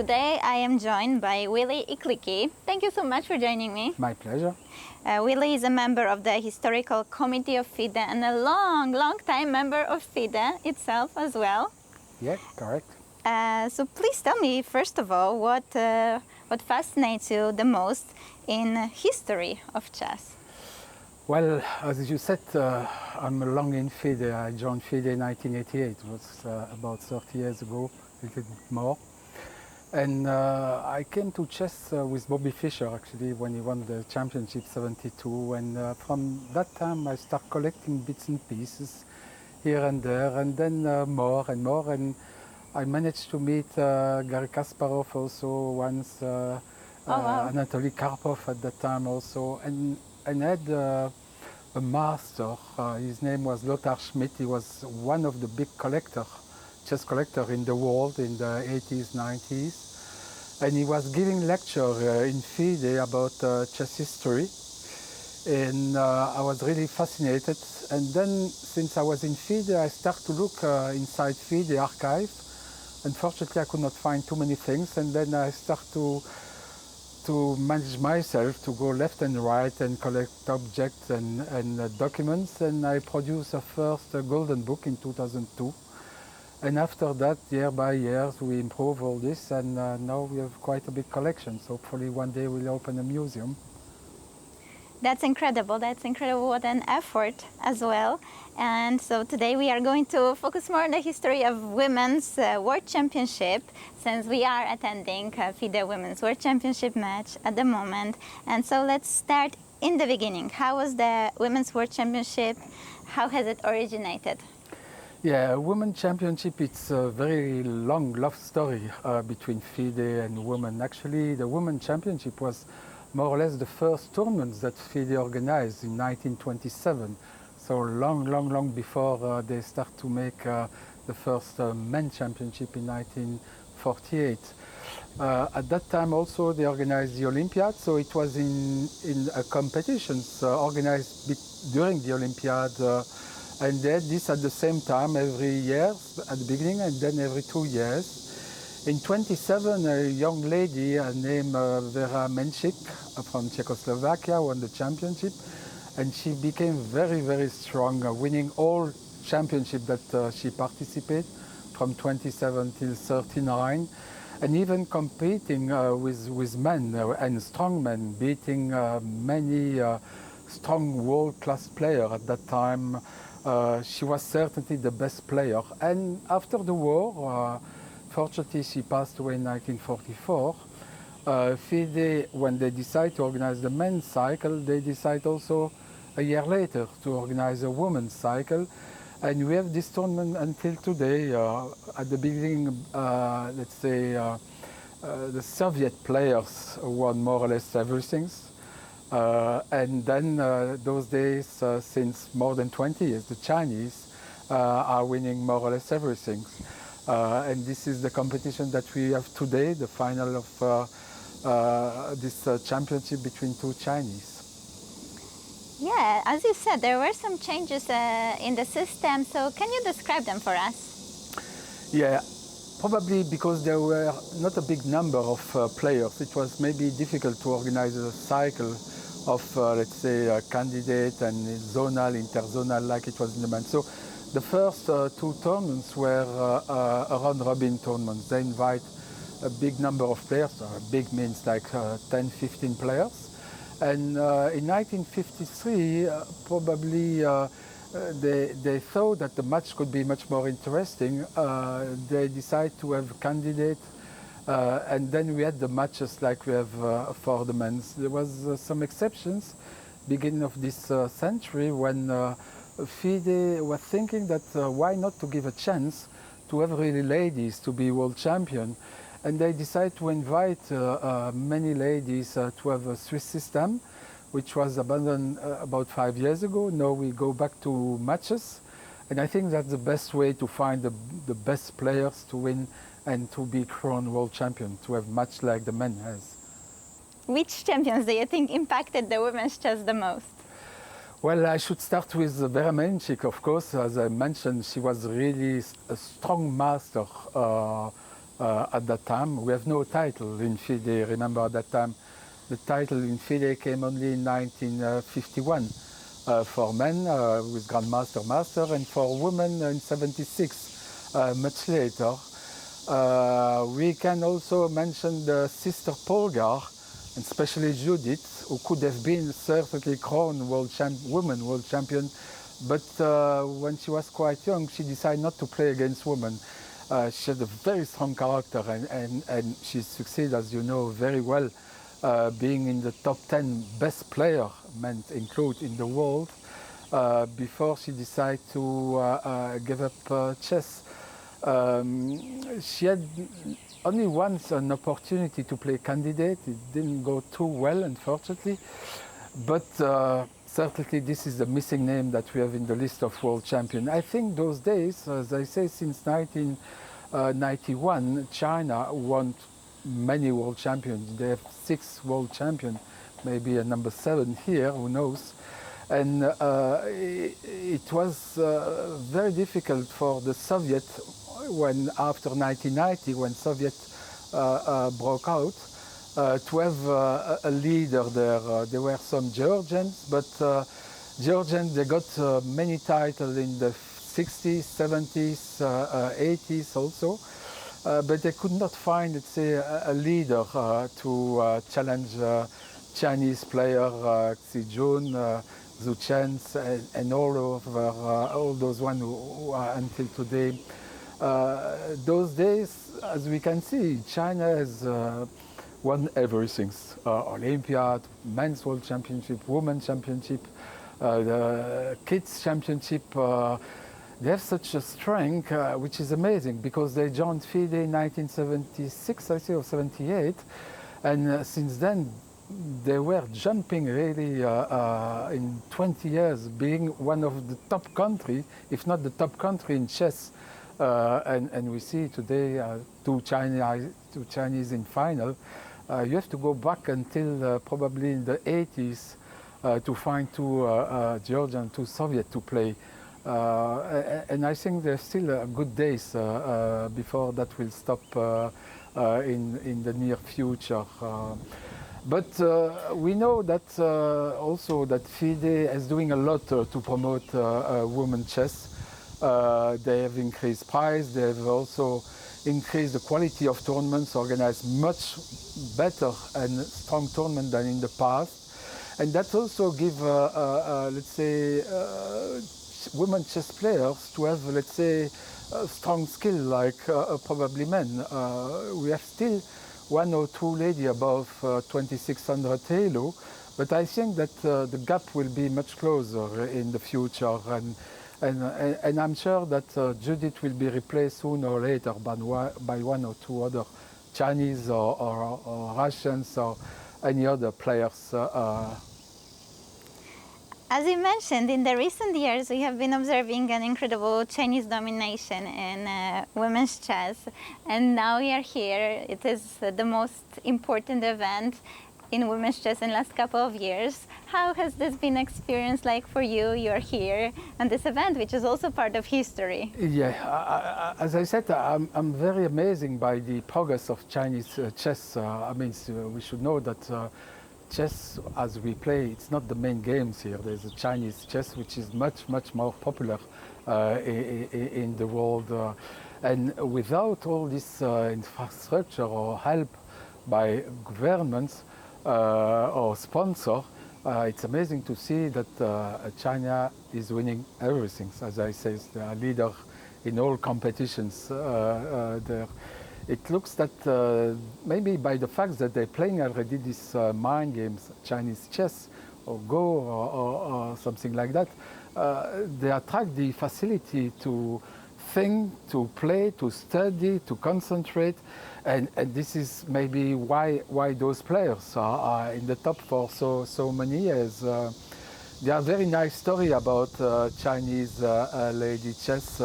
today I am joined by Willy Iclicki. Thank you so much for joining me. My pleasure. Willy is a member of the Historical Committee of FIDE and a long time member of FIDE itself as well. Yeah, correct. So please tell me, first of all, what fascinates you the most in history of chess? Well, as you said, I'm long in FIDE. I joined FIDE in 1988. It was about 30 years ago, a little bit more. And I came to chess with Bobby Fischer, actually, when he won the championship 72. And from that time, I started collecting bits and pieces here and there, and then more and more. And I managed to meet Garry Kasparov also once, Anatoly Karpov at that time also, and had a master. His name was Lothar Schmidt. He was one of the big chess collector in the world in the 80s, 90s. And he was giving lecture in FIDE about chess history. And I was really fascinated. And then, since I was in FIDE, I started to look inside FIDE archive. Unfortunately, I could not find too many things. And then I started to manage myself to go left and right and collect objects and documents. And I produced a first golden book in 2002. And after that, year by year, we improve all this, and now we have quite a big collection. So hopefully one day we'll open a museum. That's incredible. That's incredible. What an effort as well. And so today we are going to focus more on the history of Women's World Championship, since we are attending FIDE Women's World Championship match at the moment. And so let's start in the beginning. How was the Women's World Championship? How has it originated? Yeah, Women's Championship, it's a very long love story between FIDE and women. Actually, the Women's Championship was more or less the first tournaments that FIDE organized in 1927. So long before they start to make the first men's championship in 1948. At that time also they organized the Olympiad, so it was in competitions organized during the Olympiad, and they had this at the same time every year at the beginning and then every 2 years. In 27, a young lady named Vera Menchik from Czechoslovakia won the championship, and she became very strong, winning all championships that she participated from 27 till 39, and even competing with men and strong men, beating many strong world-class players at that time. She was certainly the best player. And after the war, fortunately she passed away in 1944, FIDE, when they decided to organize the men's cycle, they decided also a year later to organize a women's cycle. And we have this tournament until today. At the beginning, let's say, the Soviet players won more or less everything. And then those days, since more than 20 years, the Chinese are winning more or less everything. And this is the competition that we have today, the final of this championship between two Chinese. Yeah, as you said, there were some changes in the system, so can you describe them for us? Yeah, probably because there were not a big number of players. It was maybe difficult to organize a cycle of, let's say, candidate and zonal, interzonal, like it was in the men. So the first two tournaments were round-robin tournaments. They invite a big number of players. Big means like 10, 15 players. And in 1953, probably they thought that the match could be much more interesting. They decided to have candidates, and then we had the matches like we have for the men's. There was some exceptions, beginning of this century, when FIDE was thinking that why not to give a chance to have really ladies to be world champion. And they decided to invite many ladies to have a Swiss system, which was abandoned about 5 years ago. Now we go back to matches. And I think that's the best way to find the best players to win and to be crowned world champion, to have match like the men has. Which champions do you think impacted the women's chess the most? Well, I should start with Vera Menchik, of course. As I mentioned, she was really a strong master at that time. We have no title in FIDE. Remember, at that time, the title in FIDE came only in 1951 for men with Grandmaster, Master, and for women in 76, much later. We can also mention the sister Polgar, and especially Judith, who could have been certainly crowned women world champion, but when she was quite young, she decided not to play against women. She had a very strong character, and she succeeded, as you know, very well, being in the top 10 best player, men included, in the world, before she decided to give up chess. She had only once an opportunity to play candidate. It didn't go too well, unfortunately, but certainly this is the missing name that we have in the list of world champions. I think those days, as I say, since 1991, China won many world champions. They have 6 world champions, maybe a number 7 here, who knows. And it was very difficult for the Soviet, when after 1990, when Soviet broke out, to have a leader there. There were some Georgians, but Georgians, they got many titles in the 60s, 70s, 80s also, but they could not find, let's say, a leader to challenge Chinese player Xi Jun, Zhu Chen, and all those ones who are until today. Those days, as we can see, China has won everything. Olympiad, men's world championship, women's championship, the kids championship. They have such a strength, which is amazing, because they joined FIDE in 1976, I say, or 78, and since then they were jumping really in 20 years, being one of the top country, if not the top country in chess. And we see today two Chinese in final. You have to go back until probably in the 80s to find 2 Georgian, 2 Soviet to play. And I think there's still good days before that will stop in the near future. But we know that also that FIDE is doing a lot to promote women's chess. They have increased price. They have also increased the quality of tournaments, organized much better and strong tournament than in the past. And that also give, let's say, women chess players to have, let's say, a strong skill like probably men. We have still 1 or 2 ladies above 2600 Halo, but I think that the gap will be much closer in the future. And I'm sure that Judith will be replaced sooner or later by 1 or 2 other Chinese or Russians or any other players. As you mentioned, in the recent years, we have been observing an incredible Chinese domination in women's chess. And now we are here. It is the most important event in women's chess in the last couple of years. How has this been experienced like for you? You're here on this event, which is also part of history. Yeah, as I said, I'm very amazed by the progress of Chinese chess. I mean, we should know that chess, as we play, it's not the main games here. There's a Chinese chess, which is much more popular in the world. And without all this infrastructure or help by governments or sponsor, it's amazing to see that China is winning everything. As I say, they are leader in all competitions there. It looks that maybe by the fact that they're playing already these mind games, Chinese chess or Go or something like that, they attract the facility to think, to play, to study, to concentrate, and this is maybe why those players are in the top for so many years. There are very nice story about Chinese lady chess.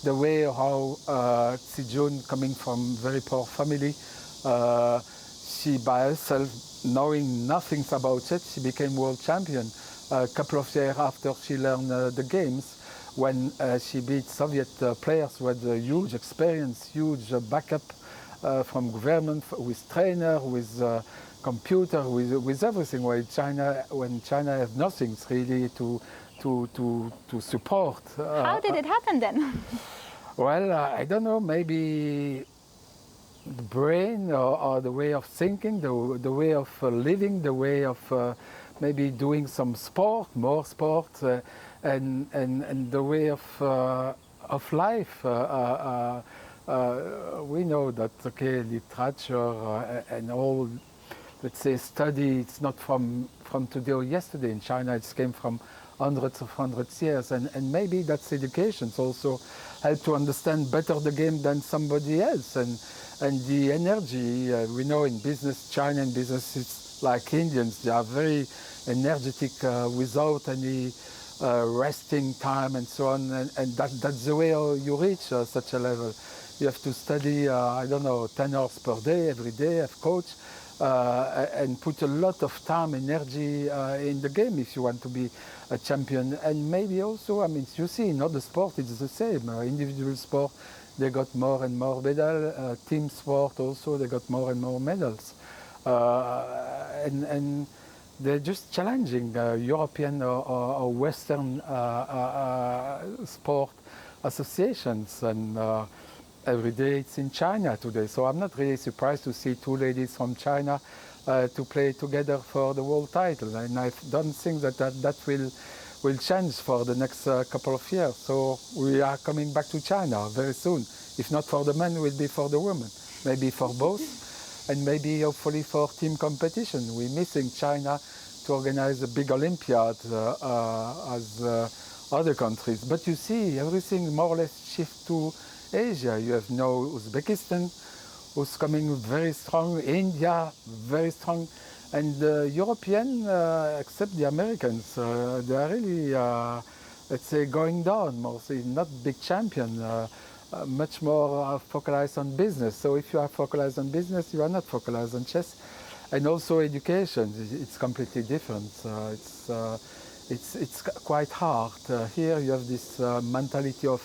The way how Xi Jun, coming from very poor family, she by herself, knowing nothing about chess, she became world champion. A couple of years after she learned the games, when she beat Soviet players who had a huge experience, huge backup, from government, with trainer, with computer, with everything. When China has nothing really to support. How did it happen then? Well, I don't know, maybe the brain or the way of thinking, the way of living, the way of maybe doing some sport, more sport, and the way of life. We know that, okay, literature and all, let's say, study, it's not from today or yesterday. In China, it came from hundreds of years, and maybe that's education also help to understand better the game than somebody else, and the energy. We know in business, China in business, it's like Indians, they are very energetic without any resting time and so on, and that's the way you reach such a level. You have to study, I don't know, 10 hours per day, every day, have coach, and put a lot of time, energy in the game if you want to be a champion. And maybe also, I mean, you see in other sports it's the same. Individual sport, they got more and more medals. Team sport also, they got more and more medals. And they're just challenging European or Western sport associations. And every day it's in China today. So I'm not really surprised to see two ladies from China to play together for the world title. And I don't think that will change for the next couple of years. So we are coming back to China very soon. If not for the men, it will be for the women. Maybe for both, and maybe hopefully for team competition. We're missing China to organize a big Olympiad as other countries. But you see, everything more or less shifts to Asia. You have now Uzbekistan, who's coming very strong, India, very strong, and the European, except the Americans, they are really, let's say, going down, mostly not big champion, much more focused on business. So if you are focused on business, you are not focused on chess. And also education, it's completely different. It's quite hard. Here you have this mentality of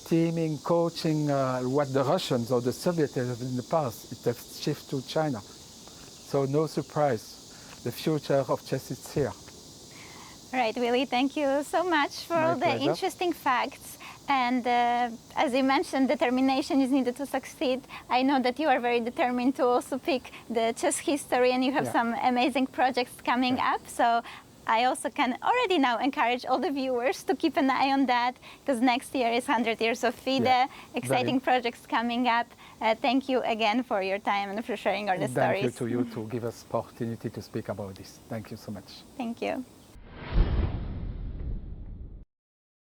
teaming, coaching, what the Russians or the Soviets have in the past, it has shifted to China. So no surprise, the future of chess is here. All right, Willy, thank you so much for all the interesting facts. And as you mentioned, determination is needed to succeed. I know that you are very determined to also pick the chess history, and you have some amazing projects coming up. So I also can already now encourage all the viewers to keep an eye on that, because next year is 100 years of FIDE, exciting projects coming up. Thank you again for your time and for sharing all the stories. Thank you to you to give us opportunity to speak about this. Thank you so much. Thank you.